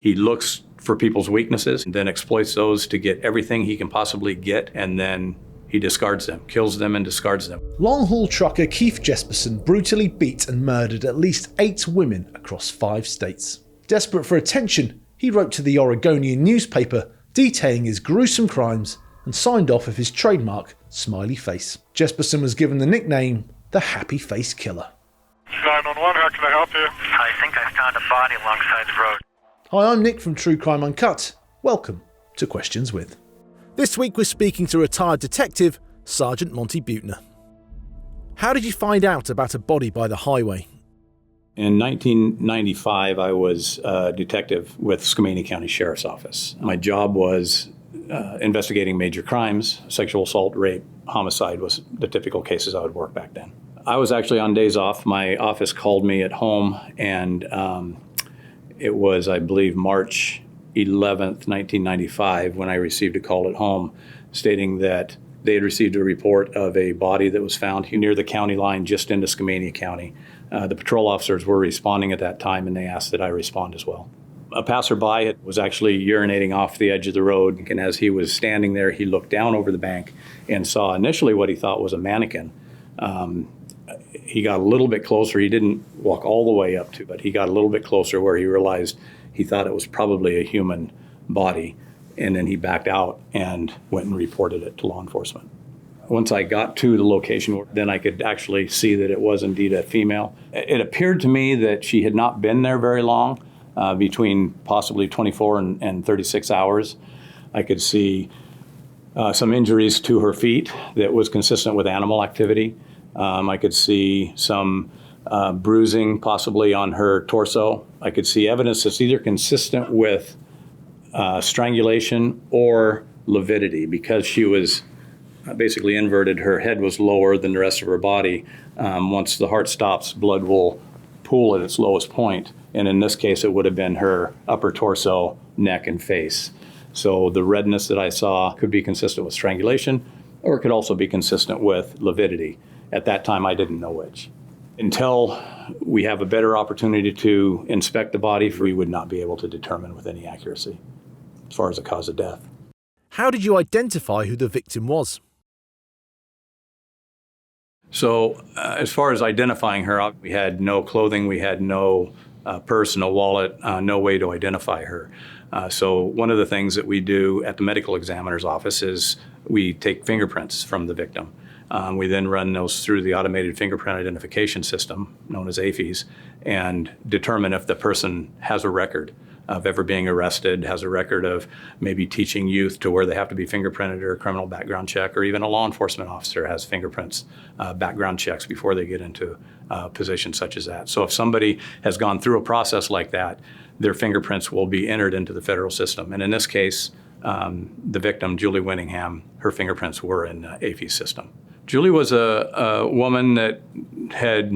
He looks for people's weaknesses and then exploits those to get everything he can possibly get, and then he discards them, kills them and discards them. Long-haul trucker Keith Jesperson brutally beat and murdered at least 8 women across 5 states. Desperate for attention, he wrote to the Oregonian newspaper detailing his gruesome crimes and signed off with his trademark smiley face. Jesperson was given the nickname the Happy Face Killer. 911, how can I help you? I think I found a body alongside the road. Hi, I'm Nick from True Crime Uncut. Welcome to Questions With. This week we're speaking to retired detective Sergeant Monty Buettner. How did you find out about a body by the highway? In 1995, I was a detective with Skamania County Sheriff's Office. My job was investigating major crimes. Sexual assault, rape, homicide was the typical cases I would work back then. I was actually on days off. My office called me at home, and it was, I believe, March 11th, 1995, when I received a call at home stating that they had received a report of a body that was found near the county line just into Skamania County. The patrol officers were responding at that time, and they asked that I respond as well. A passerby was actually urinating off the edge of the road, and as he was standing there, he looked down over the bank and saw initially what he thought was a mannequin. He got a little bit closer. He didn't walk all the way up to, but he got a little bit closer where he realized he thought it was probably a human body, and then he backed out and went and reported it to law enforcement. Once I got to the location, then I could actually see that it was indeed a female. It appeared to me that she had not been there very long, between possibly 24 and 36 hours. I could see some injuries to her feet that was consistent with animal activity. I could see some bruising possibly on her torso. I could see evidence that's either consistent with strangulation or lividity, because she was basically inverted. Her head was lower than the rest of her body. Once the heart stops, blood will pool at its lowest point. And in this case, it would have been her upper torso, neck, and face. So the redness that I saw could be consistent with strangulation, or it could also be consistent with lividity. At that time, I didn't know which. Until we have a better opportunity to inspect the body, we would not be able to determine with any accuracy as far as the cause of death. How did you identify who the victim was? So as far as identifying her, we had no clothing, we had no purse, no wallet, no way to identify her. So one of the things that we do at the medical examiner's office is we take fingerprints from the victim. We then run those through the automated fingerprint identification system, known as AFIS, and determine if the person has a record of ever being arrested, has a record of maybe teaching youth to where they have to be fingerprinted, or a criminal background check, or even a law enforcement officer has fingerprints, background checks before they get into positions such as that. So if somebody has gone through a process like that, their fingerprints will be entered into the federal system. And in this case, the victim, Julie Winningham, her fingerprints were in the AFIS system. Julie was a woman that had,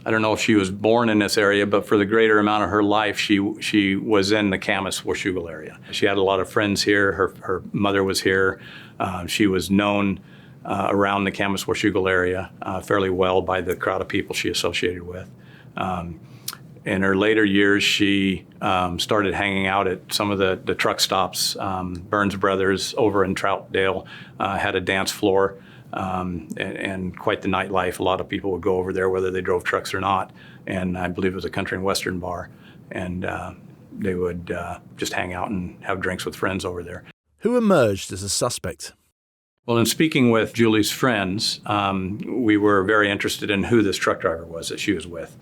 I don't know if she was born in this area, but for the greater amount of her life, she was in the Camas-Washougal area. She had a lot of friends here. Her mother was here. She was known around the Camas-Washougal area fairly well by the crowd of people she associated with. In her later years, she started hanging out at some of the truck stops. Burns Brothers over in Troutdale had a dance floor. And quite the nightlife. A lot of people would go over there whether they drove trucks or not. And I believe it was a country and western bar. And they would just hang out and have drinks with friends over there. Who emerged as a suspect? Well, in speaking with Julie's friends, we were very interested in who this truck driver was that she was with.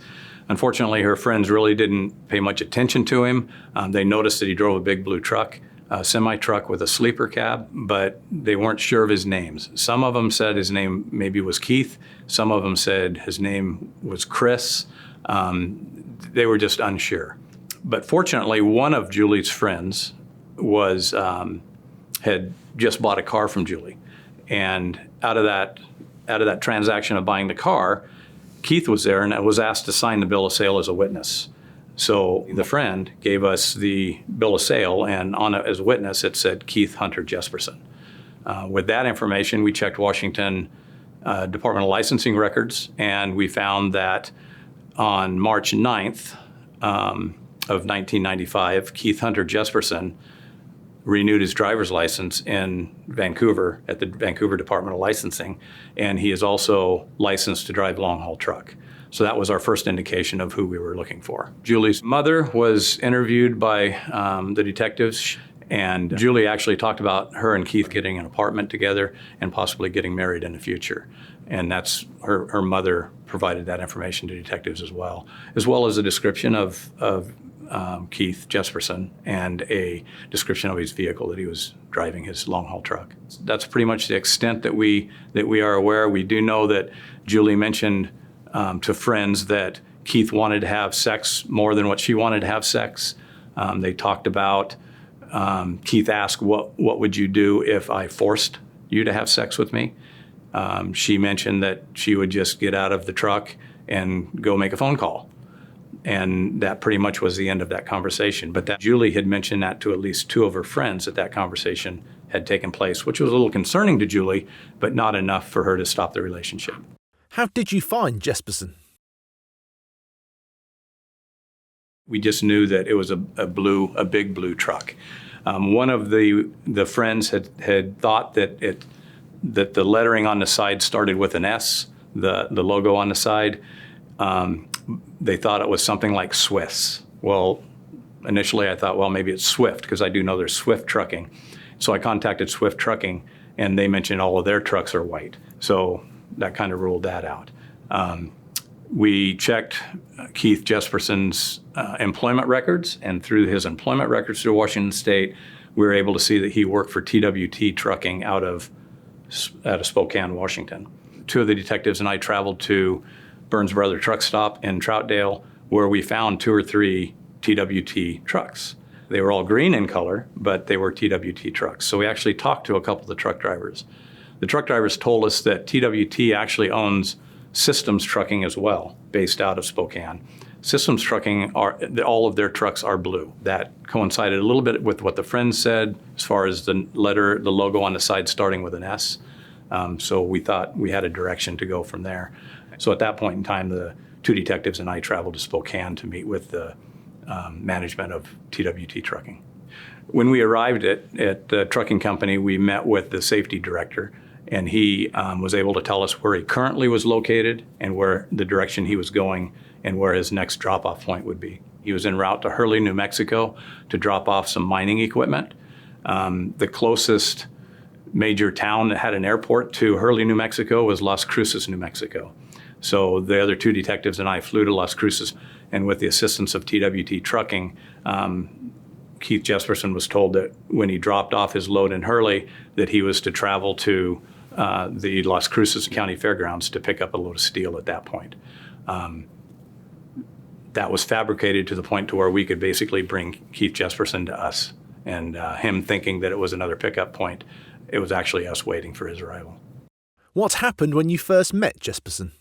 Unfortunately, her friends really didn't pay much attention to him. They noticed that he drove a big blue truck. A semi-truck with a sleeper cab, but they weren't sure of his names. Some of them said his name maybe was Keith. Some of them said his name was Chris. They were just unsure. But fortunately, one of Julie's friends had just bought a car from Julie. And out of that transaction of buying the car, Keith was there and was asked to sign the bill of sale as a witness. So the friend gave us the bill of sale, and on it as a witness, it said Keith Hunter Jesperson. With that information, we checked Washington Department of Licensing records, and we found that on March 9th, of 1995, Keith Hunter Jesperson renewed his driver's license in Vancouver at the Vancouver Department of Licensing, and he is also licensed to drive long-haul truck. So that was our first indication of who we were looking for. Julie's mother was interviewed by the detectives, and Julie actually talked about her and Keith getting an apartment together and possibly getting married in the future. And that's her mother provided that information to detectives as well as a description of Keith Jesperson and a description of his vehicle that he was driving, his long-haul truck. That's pretty much the extent that we are aware. We do know that Julie mentioned to friends that Keith wanted to have sex more than what she wanted to have sex. They talked about, Keith asked, what would you do if I forced you to have sex with me? She mentioned that she would just get out of the truck and go make a phone call. And that pretty much was the end of that conversation. But that Julie had mentioned that to at least two of her friends that conversation had taken place, which was a little concerning to Julie, but not enough for her to stop the relationship. How did you find Jesperson? We just knew that it was a big blue truck. One of the friends had thought that the lettering on the side started with an S, the logo on the side. They thought it was something like Swiss. Well, initially I thought, well, maybe it's Swift, because I do know there's Swift Trucking. So I contacted Swift Trucking, and they mentioned all of their trucks are white. So that kind of ruled that out. We checked Keith Jesperson's employment records, and through his employment records through Washington State, we were able to see that he worked for TWT Trucking out of Spokane, Washington. Two of the detectives and I traveled to Burns Brother Truck Stop in Troutdale, where we found 2 or 3 TWT trucks. They were all green in color, but they were TWT trucks. So we actually talked to a couple of the truck drivers. The truck drivers told us that TWT actually owns Systems Trucking as well, based out of Spokane. Systems Trucking, all of their trucks are blue. That coincided a little bit with what the friends said as far as the logo on the side starting with an S. So we thought we had a direction to go from there. So at that point in time, the 2 detectives and I traveled to Spokane to meet with the management of TWT Trucking. When we arrived at the trucking company, we met with the safety director, and he was able to tell us where he currently was located and where the direction he was going and where his next drop-off point would be. He was en route to Hurley, New Mexico to drop off some mining equipment. The closest major town that had an airport to Hurley, New Mexico was Las Cruces, New Mexico. So the other 2 detectives and I flew to Las Cruces, and with the assistance of TWT Trucking, Keith Jesperson was told that when he dropped off his load in Hurley, that he was to travel to the Las Cruces County Fairgrounds to pick up a load of steel at that point. That was fabricated to the point to where we could basically bring Keith Jesperson to us, and him thinking that it was another pickup point, it was actually us waiting for his arrival. What happened when you first met Jesperson?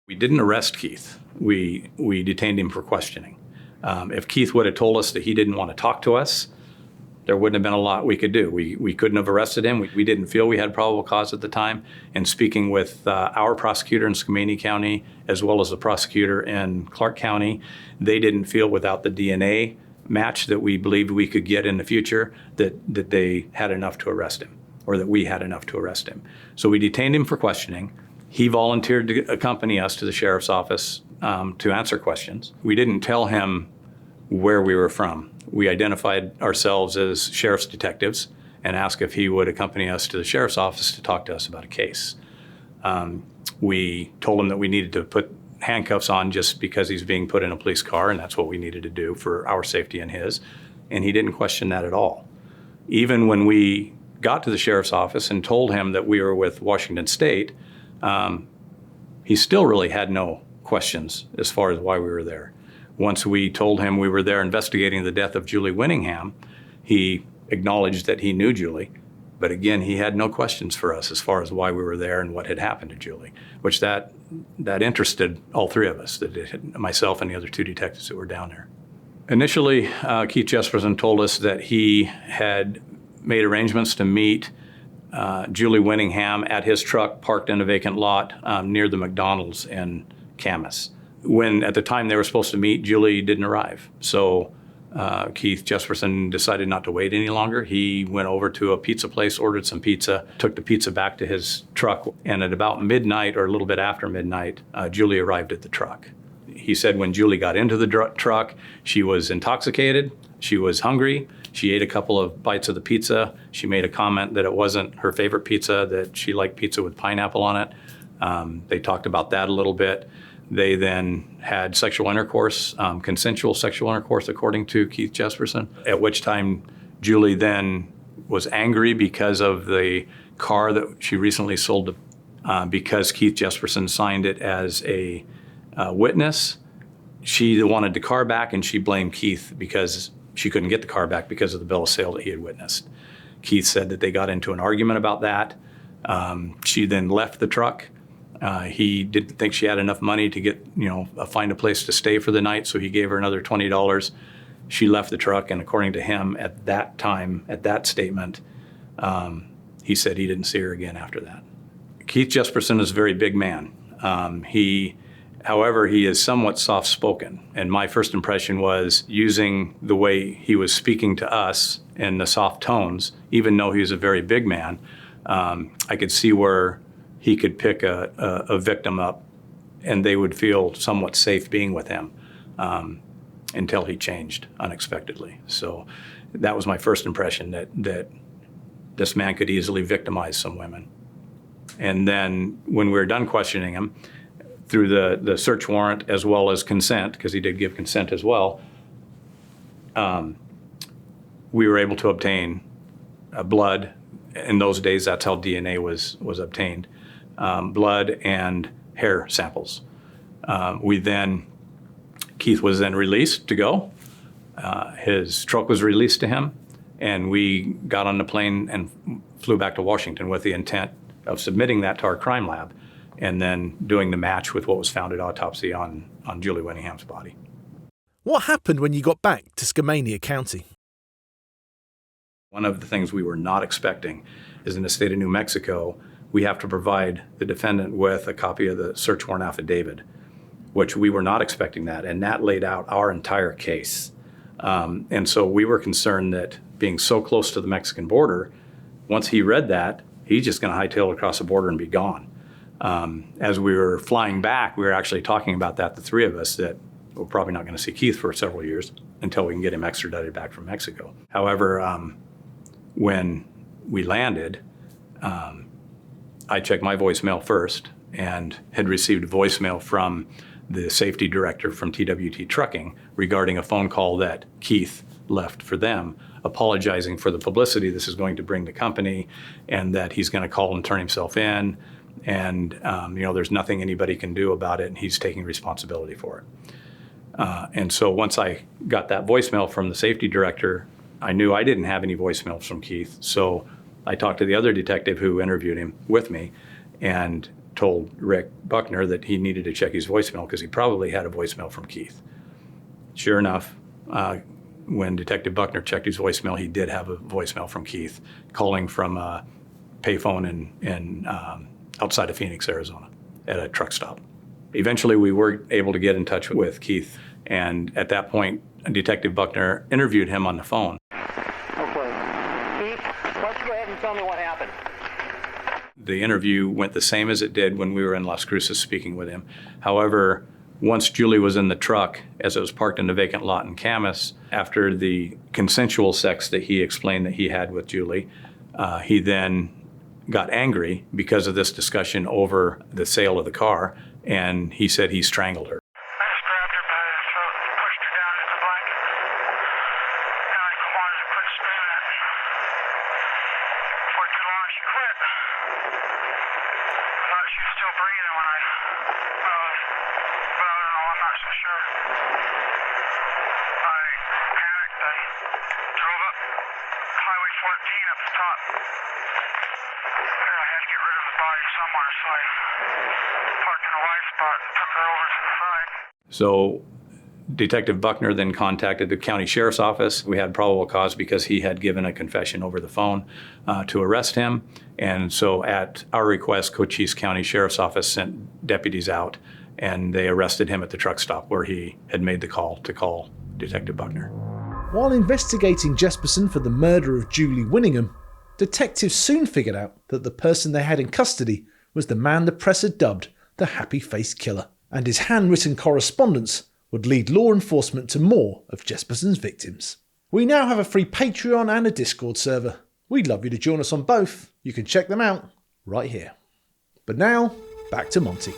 We didn't arrest Keith. We detained him for questioning. If Keith would have told us that he didn't want to talk to us, there wouldn't have been a lot we could do. We couldn't have arrested him. We didn't feel we had probable cause at the time. And speaking with our prosecutor in Skamania County, as well as the prosecutor in Clark County, they didn't feel without the DNA match that we believed we could get in the future that they had enough to arrest him, or that we had enough to arrest him. So we detained him for questioning. He volunteered to accompany us to the sheriff's office to answer questions. We didn't tell him where we were from. We identified ourselves as sheriff's detectives and asked if he would accompany us to the sheriff's office to talk to us about a case. We told him that we needed to put handcuffs on just because he's being put in a police car, and that's what we needed to do for our safety and his. And he didn't question that at all. Even when we got to the sheriff's office and told him that we were with Washington State, he still really had no questions as far as why we were there. Once we told him we were there investigating the death of Julie Winningham, he acknowledged that he knew Julie, but again, he had no questions for us as far as why we were there and what had happened to Julie, which that interested all 3 of us, myself and the other 2 detectives that were down there. Initially, Keith Jesperson told us that he had made arrangements to meet Julie Winningham at his truck parked in a vacant lot near the McDonald's in Camas. when at the time they were supposed to meet, Julie didn't arrive. So Keith Jesperson decided not to wait any longer. He went over to a pizza place, ordered some pizza, took the pizza back to his truck, and at about midnight or a little bit after midnight, Julie arrived at the truck. He said when Julie got into the truck, she was intoxicated, she was hungry, she ate a couple of bites of the pizza. She made a comment that it wasn't her favorite pizza, that she liked pizza with pineapple on it. They talked about that a little bit. They then had sexual intercourse, consensual sexual intercourse, according to Keith Jesperson, at which time Julie then was angry because of the car that she recently sold because Keith Jesperson signed it as a witness. She wanted the car back, and she blamed Keith because she couldn't get the car back because of the bill of sale that he had witnessed. Keith said that they got into an argument about that. She then left the truck. He didn't think she had enough money to get, find a place to stay for the night, so he gave her another $20. She left the truck, and according to him, at that time, at that statement, he said he didn't see her again after that. Keith Jesperson is a very big man. However, he is somewhat soft-spoken, and my first impression was using the way he was speaking to us in the soft tones, even though he was a very big man, I could see where he could pick a victim up and they would feel somewhat safe being with him until he changed unexpectedly. So that was my first impression, that this man could easily victimize some women. And then when we were done questioning him, through the search warrant as well as consent, because he did give consent as well, we were able to obtain blood. In those days, that's how DNA was obtained. Blood and hair samples. Keith was then released to go. His truck was released to him, and we got on the plane and flew back to Washington with the intent of submitting that to our crime lab and then doing the match with what was found at autopsy on Julie Winningham's body. What happened when you got back to Skamania County? One of the things we were not expecting is in the state of New Mexico, we have to provide the defendant with a copy of the search warrant affidavit, which we were not expecting that, and that laid out our entire case. And so we were concerned that being so close to the Mexican border, once he read that, he's just going to hightail across the border and be gone. As we were flying back, we were actually talking about that, the three of us, that we're probably not going to see Keith for several years until we can get him extradited back from Mexico. However, when we landed, I checked my voicemail first and had received a voicemail from the safety director from TWT Trucking regarding a phone call that Keith left for them, apologizing for the publicity this is going to bring the company, and that he's going to call and turn himself in, and there's nothing anybody can do about it, and he's taking responsibility for it. And so once I got that voicemail from the safety director, I knew I didn't have any voicemails from Keith. So I talked to the other detective who interviewed him with me and told Rick Buckner that he needed to check his voicemail because he probably had a voicemail from Keith. Sure enough, when Detective Buckner checked his voicemail, he did have a voicemail from Keith calling from a payphone in outside of Phoenix, Arizona, at a truck stop. Eventually, we were able to get in touch with Keith, and at that point, Detective Buckner interviewed him on the phone. Okay. Keith, why don't you go ahead and tell me what happened? The interview went the same as it did when we were in Las Cruces speaking with him. However, once Julie was in the truck, as it was parked in the vacant lot in Camas, after the consensual sex that he explained that he had with Julie, he then got angry because of this discussion over the sale of the car, and he said he strangled her. I just grabbed her by the throat and pushed her down into the blanket. And I wanted to quit screaming at me. For too long, she quit. I thought she was still breathing when I was, but I don't know, I'm not so sure. I panicked. I drove up Highway 14 up the top. I had to get rid of the body somewhere, so I parked in a wide spot and took her over to the side. So Detective Buckner then contacted the county sheriff's office. We had probable cause because he had given a confession over the phone to arrest him. And so at our request, Cochise County Sheriff's Office sent deputies out and they arrested him at the truck stop where he had made the call to call Detective Buettner. While investigating Jesperson for the murder of Julie Winningham, detectives soon figured out that the person they had in custody was the man the press had dubbed the happy-faced killer, and his handwritten correspondence would lead law enforcement to more of Jesperson's victims. We now have a free Patreon and a Discord server. We'd love you to join us on both. You can check them out right here. But now, back to Monty.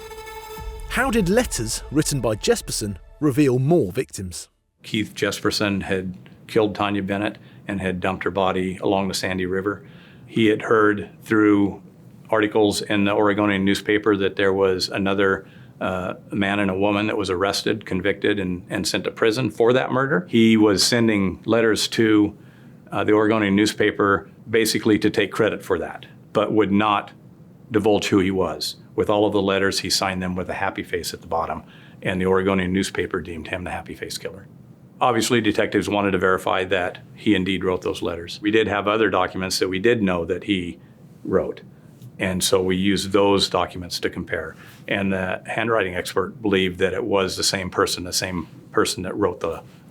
How did letters written by Jesperson reveal more victims? Keith Jesperson had killed Tanya Bennett and had dumped her body along the Sandy River. He had heard through articles in the Oregonian newspaper that there was another man and a woman that was arrested, convicted, and sent to prison for that murder. He was sending letters to the Oregonian newspaper basically to take credit for that, but would not divulge who he was. With all of the letters, he signed them with a happy face at the bottom, and the Oregonian newspaper deemed him the happy face killer. Obviously, detectives wanted to verify that he indeed wrote those letters. We did have other documents that we did know that he wrote, and so we used those documents to compare. And the handwriting expert believed that it was the same person that wrote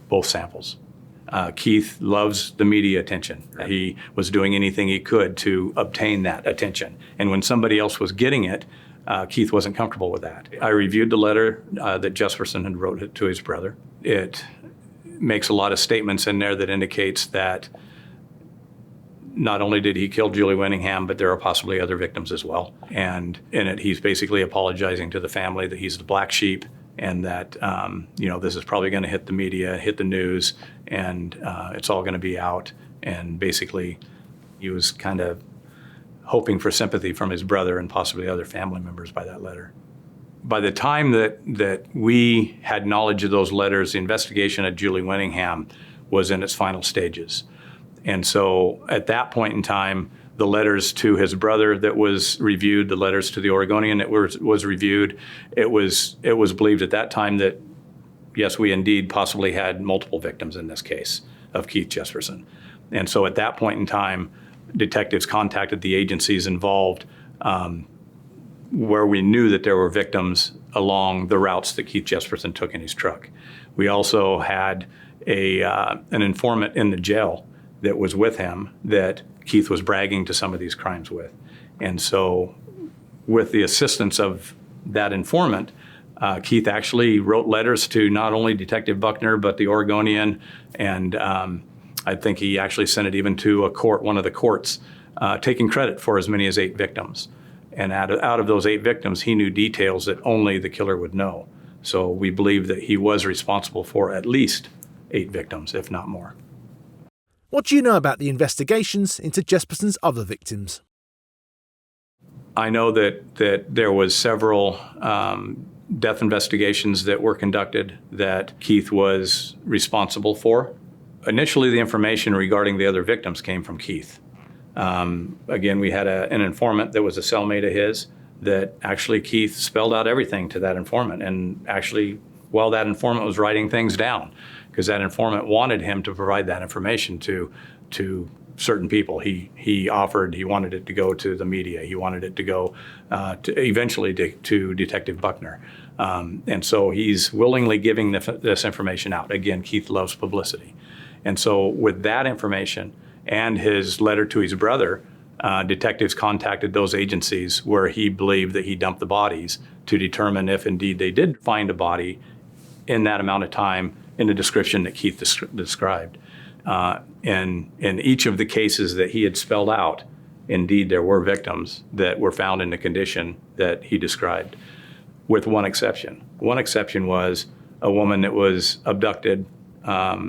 both samples. Keith loves the media attention. He was doing anything he could to obtain that attention. And when somebody else was getting it, Keith wasn't comfortable with that. I reviewed the letter that Jesperson had wrote to his brother. It makes a lot of statements in there that indicates that not only did he kill Julie Winningham, but there are possibly other victims as well. And in it, he's basically apologizing to the family that he's the black sheep, and that this is probably going to hit the media, hit the news, and it's all going to be out. And basically, he was kind of hoping for sympathy from his brother and possibly other family members by that letter. By the time that we had knowledge of those letters, the investigation of Julie Winningham was in its final stages. And so at that point in time, the letters to his brother that was reviewed, the letters to the Oregonian that was reviewed, it was believed at that time that, yes, we indeed possibly had multiple victims in this case of Keith Jesperson. And so at that point in time, detectives contacted the agencies involved where we knew that there were victims along the routes that Keith Jesperson took in his truck. We also had an informant in the jail that was with him that Keith was bragging to some of these crimes with. And so with the assistance of that informant, Keith actually wrote letters to not only Detective Buettner, but the Oregonian, and I think he actually sent it even to one of the courts, taking credit for as many as 8 victims. And out of those 8 victims, he knew details that only the killer would know. So we believe that he was responsible for at least 8 victims, if not more. What do you know about the investigations into Jesperson's other victims? I know that there was several death investigations that were conducted that Keith was responsible for. Initially, the information regarding the other victims came from Keith. Again, we had an informant that was a cellmate of his that actually Keith spelled out everything to that informant. And actually, while that informant was writing things down, because that informant wanted him to provide that information to certain people. He wanted it to go to the media. He wanted it to go eventually to Detective Buettner. And so he's willingly giving this information out. Again, Keith loves publicity. And so with that information and his letter to his brother, detectives contacted those agencies where he believed that he dumped the bodies to determine if indeed they did find a body in that amount of time in the description that Keith described. In each of the cases that he had spelled out, indeed there were victims that were found in the condition that he described, with one exception. One exception was a woman that was abducted,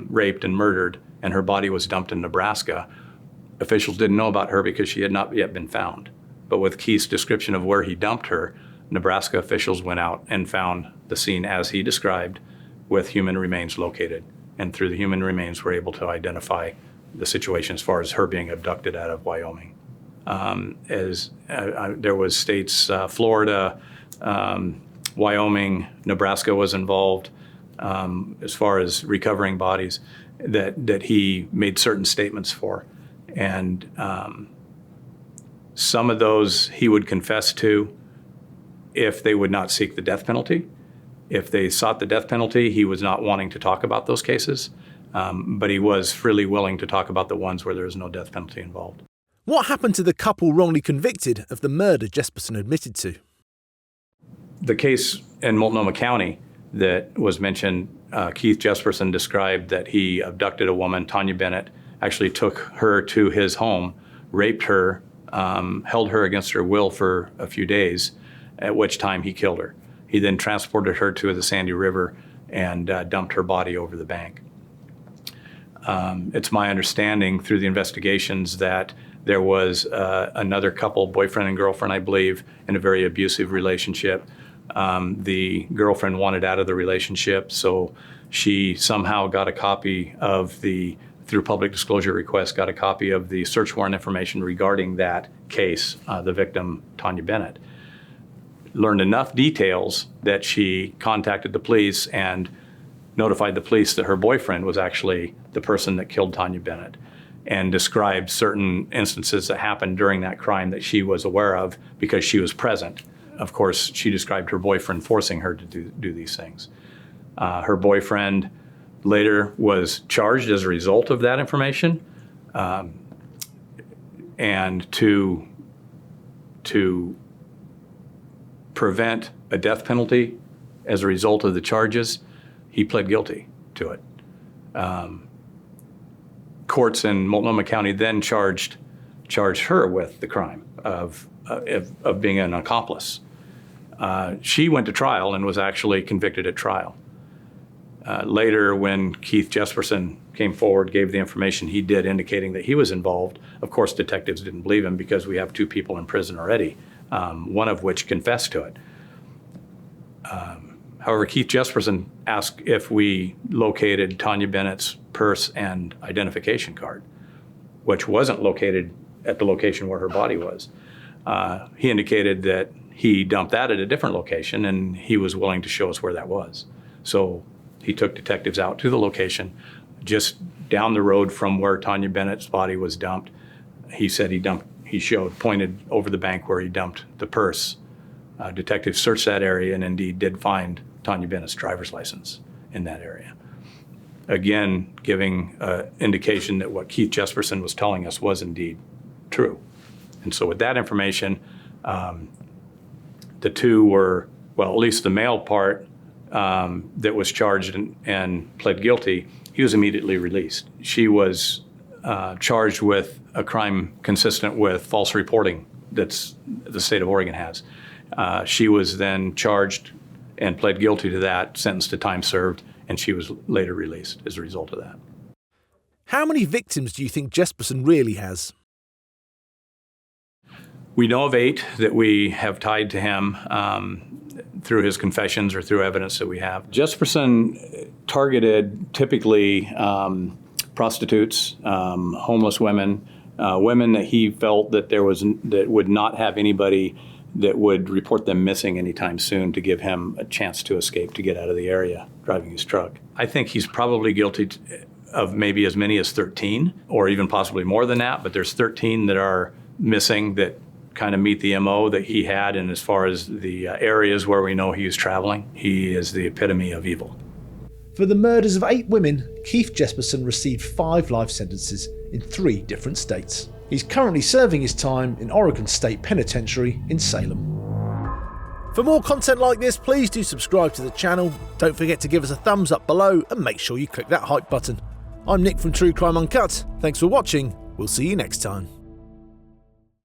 raped, and murdered, and her body was dumped in Nebraska. Officials didn't know about her because she had not yet been found. But with Keith's description of where he dumped her, Nebraska officials went out and found the scene as he described, with human remains located. And through the human remains, were able to identify the situation as far as her being abducted out of Wyoming. There was states, Florida, Wyoming, Nebraska was involved as far as recovering bodies that he made certain statements for. And some of those he would confess to if they would not seek the death penalty. If they sought the death penalty, he was not wanting to talk about those cases, but he was freely willing to talk about the ones where there was no death penalty involved. What happened to the couple wrongly convicted of the murder Jesperson admitted to? The case in Multnomah County that was mentioned, Keith Jesperson described that he abducted a woman, Tanya Bennett, actually took her to his home, raped her, held her against her will for a few days, at which time he killed her. He then transported her to the Sandy River and dumped her body over the bank. It's my understanding through the investigations that there was another couple, boyfriend and girlfriend, I believe, in a very abusive relationship. The girlfriend wanted out of the relationship, so she somehow got a copy of through public disclosure request, got a copy of the search warrant information regarding that case, the victim, Tanya Bennett. Learned enough details that she contacted the police and notified the police that her boyfriend was actually the person that killed Tanya Bennett, and described certain instances that happened during that crime that she was aware of because she was present. Of course, she described her boyfriend forcing her to do these things. Her boyfriend later was charged as a result of that information, and to prevent a death penalty as a result of the charges, he pled guilty to it. Courts in Multnomah County then charged her with the crime of being an accomplice. She went to trial and was actually convicted at trial. Later, when Keith Jesperson came forward, gave the information he did indicating that he was involved, of course detectives didn't believe him because we have 2 people in prison already, one of which confessed to it. However, Keith Jesperson asked if we located Tanya Bennett's purse and identification card, which wasn't located at the location where her body was. He indicated that he dumped that at a different location, and he was willing to show us where that was. So he took detectives out to the location just down the road from where Tanya Bennett's body was dumped. He said pointed over the bank where he dumped the purse. Detectives searched that area and indeed did find Tanya Bennett's driver's license in that area. Again, giving indication that what Keith Jesperson was telling us was indeed true. And so with that information, the 2 were, well, at least the male part that was charged and pled guilty, he was immediately released. She was charged with a crime consistent with false reporting that's the state of Oregon has. She was then charged and pled guilty to that, sentenced to time served, and she was later released as a result of that. How many victims do you think Jesperson really has? We know of 8 that we have tied to him through his confessions or through evidence that we have. Jesperson targeted typically prostitutes, homeless women, women that he felt that that would not have anybody that would report them missing anytime soon to give him a chance to escape, to get out of the area driving his truck. I think he's probably guilty of maybe as many as 13 or even possibly more than that, but there's 13 that are missing that kind of meet the MO that he had. And as far as the areas where we know he was traveling, he is the epitome of evil. For the murders of 8 women, Keith Jesperson received 5 life sentences in 3 different states. He's currently serving his time in Oregon State Penitentiary in Salem. For more content like this, please do subscribe to the channel. Don't forget to give us a thumbs up below and make sure you click that hype button. I'm Nick from True Crime Uncut. Thanks for watching. We'll see you next time.